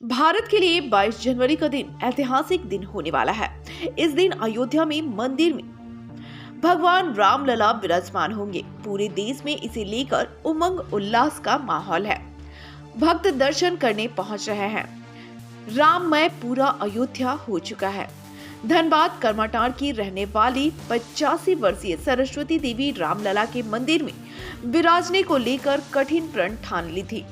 भारत के लिए 22 जनवरी का दिन ऐतिहासिक दिन होने वाला है। इस दिन अयोध्या में मंदिर में भगवान राम लला विराजमान होंगे। पूरे देश में इसे लेकर उमंग उल्लास का माहौल है। भक्त दर्शन करने पहुंच रहे हैं। राममय पूरा अयोध्या हो चुका है। धनबाद करमाटांड़ की रहने वाली 85 वर्षीय सरस्वती देवी रामलला के मंदिर में विराजने को लेकर कठिन प्रण ठान ली थी।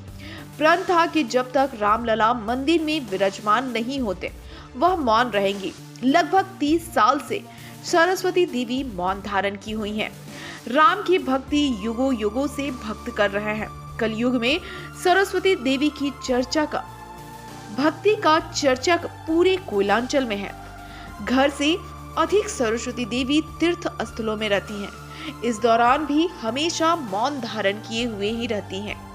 प्रण था कि जब तक रामलला मंदिर में विराजमान नहीं होते वह मौन रहेंगी। लगभग 30 साल से सरस्वती देवी मौन धारण की हुई हैं। राम की भक्ति युगों युगों से भक्त कर रहे हैं। कलयुग में सरस्वती देवी की भक्ति का चर्चा पूरे कोयलांचल में है। घर से अधिक सरस्वती देवी तीर्थ स्थलों में रहती हैं। इस दौरान भी हमेशा मौन धारण किए हुए ही रहती हैं।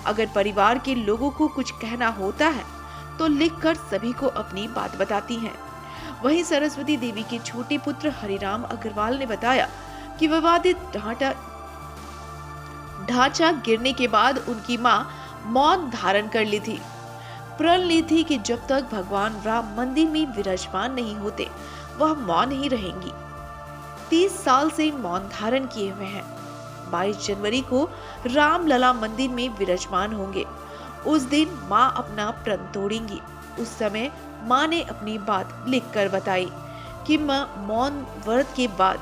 अगर परिवार के लोगों को कुछ कहना होता है तो लिखकर सभी को अपनी बात बताती हैं। वहीं सरस्वती देवी के छोटे पुत्र हरिराम अग्रवाल ने बताया कि विवादित ढांचा गिरने के बाद उनकी मां मौन धारण कर ली थी। प्रण ली थी कि जब तक भगवान राम मंदिर में विराजमान नहीं होते वह मौन ही रहेंगी। 30 साल से मौन धारण किए हुए हैं। 22 जनवरी को रामलला मंदिर में विराजमान होंगे। उस दिन मां अपना प्रण तोड़ेंगी। उस समय मां ने अपनी बात लिखकर बताई कि मां मौन व्रत के बाद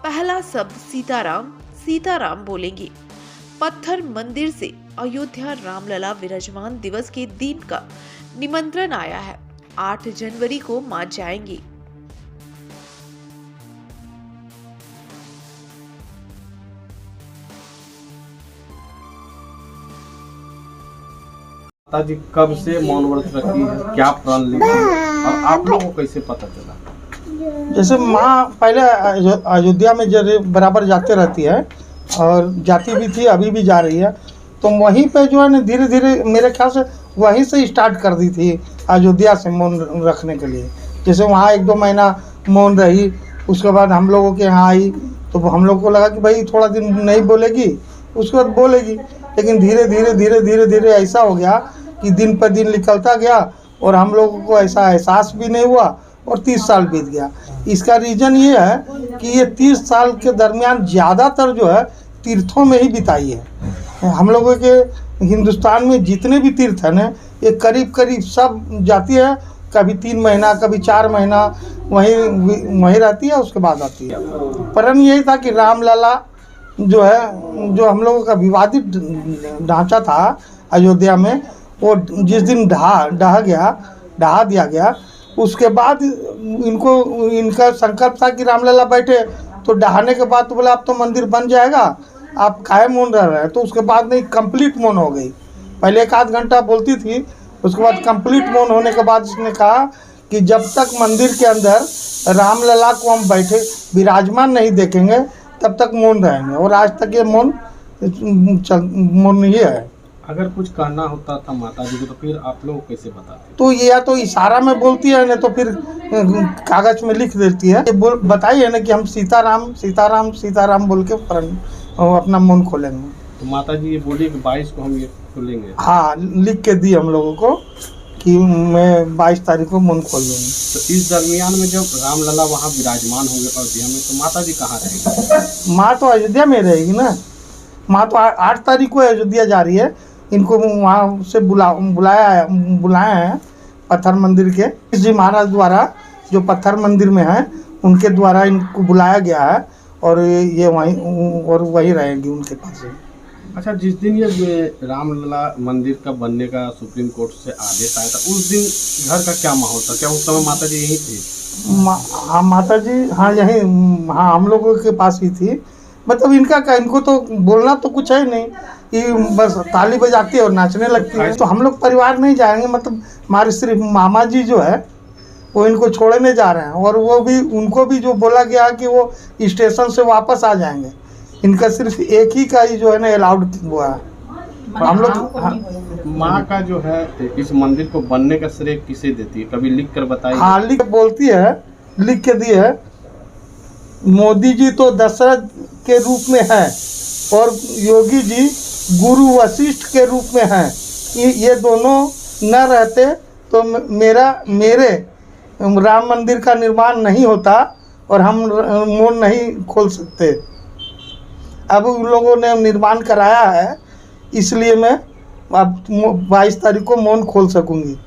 पहला शब्द सीताराम सीताराम बोलेंगी। पत्थर मंदिर से अयोध्या रामलला विराजमान दिवस के दिन का निमंत्रण आया है। 8 जनवरी को मां जाएंगी। माता जी कब से मौन व्रत रखी है, क्या प्रण ली थी और आप लोगों को कैसे पता चला? जैसे माँ पहले अयोध्या में बराबर जाते रहती है और जाती भी थी, अभी भी जा रही है। तो वहीं पे जो है ना धीरे धीरे मेरे ख्याल से वहीं से स्टार्ट कर दी थी अयोध्या से मौन रखने के लिए। जैसे वहाँ 1-2 महीना मौन रही, उसके बाद हम लोगों के यहाँ आई तो हम लोग को लगा कि भाई थोड़ा दिन नहीं बोलेगी, उसके बाद बोलेगी। लेकिन धीरे धीरे ऐसा हो गया कि दिन पर दिन निकलता गया और हम लोगों को ऐसा एहसास भी नहीं हुआ और 30 साल बीत गया। इसका रीज़न ये है कि ये 30 साल के दरमियान ज़्यादातर जो है तीर्थों में ही बिताई है। हम लोगों के हिंदुस्तान में जितने भी तीर्थ हैं ना, ये करीब करीब सब जाती है। कभी 3 महीना, कभी 4 महीना वहीं रहती है, उसके बाद आती है। प्रण यही था कि रामलला जो है, जो हम लोगों का विवादित ढांचा था अयोध्या में, वो जिस दिन ढहा दिया गया, उसके बाद इनका संकल्प था कि रामलला बैठे। तो ढहाने के बाद तो बोला अब तो मंदिर बन जाएगा, आप काहे मौन रह रहे हैं। तो उसके बाद नहीं, कंप्लीट मौन हो गई। पहले 1-8 घंटा बोलती थी, उसके बाद कंप्लीट मौन होने के बाद उसने कहा कि जब तक मंदिर के अंदर रामलला को हम बैठे विराजमान नहीं देखेंगे तब तक मौन रहेंगे। और आज तक ये मौन ही है। अगर कुछ कहना होता था माता जी को तो फिर आप लोग कैसे बताते? तो ये या तो इशारा में बोलती है, नहीं तो फिर कागज में लिख देती है। ये बताई है ना कि हम सीताराम सीताराम सीताराम बोल के अपना मौन खोलेंगे। तो माता जी ये बोली कि 22 को हम ये खोलेंगे। हाँ, लिख के दी हम लोगों को कि मैं 22 तारीख को मौन खोल दूँगी। तो इस दरमियान में जब रामलला वहाँ विराजमान होंगे अयोध्या में, तो माता जी कहाँ रहेंगी? माँ तो अयोध्या में रहेगी ना। माँ तो 8 तारीख को अयोध्या जा रही है। इनको वहाँ से बुलाया है पत्थर मंदिर के जी महाराज द्वारा, जो पत्थर मंदिर में है उनके द्वारा इनको बुलाया गया है और ये वहीं रहेंगी उनके पास। अच्छा, जिस दिन ये रामलला मंदिर का बनने का सुप्रीम कोर्ट से आदेश आया था, उस दिन घर का क्या माहौल था? क्या उस समय माता जी यहीं थी? हाँ, माता जी हाँ यहीं, हाँ हम लोगों के पास ही थी। मतलब इनको तो बोलना तो कुछ है नहीं, ये बस ताली बजाती है और नाचने लगती है। तो हम लोग परिवार नहीं जाएंगे, मतलब हमारे सिर्फ मामा जी जो है वो इनको छोड़ने जा रहे हैं। और वो भी उनको भी जो बोला गया कि वो स्टेशन से वापस आ जाएंगे। इनका सिर्फ एक ही का ही जो है ना अलाउड हुआ है। हम लोग माँ का जो है इस मंदिर को बनने का श्रेय किसे देती है, कभी लिख कर बताइए? हाँ, लिख बोलती है, लिख के दी है। मोदी जी तो दशरथ के रूप में है और योगी जी गुरु वशिष्ठ के रूप में हैं। ये दोनों न रहते तो मेरे राम मंदिर का निर्माण नहीं होता और हम मौन नहीं खोल सकते। अब उन लोगों ने निर्माण कराया है, इसलिए मैं अब 22 तारीख को मौन खोल सकूँगी।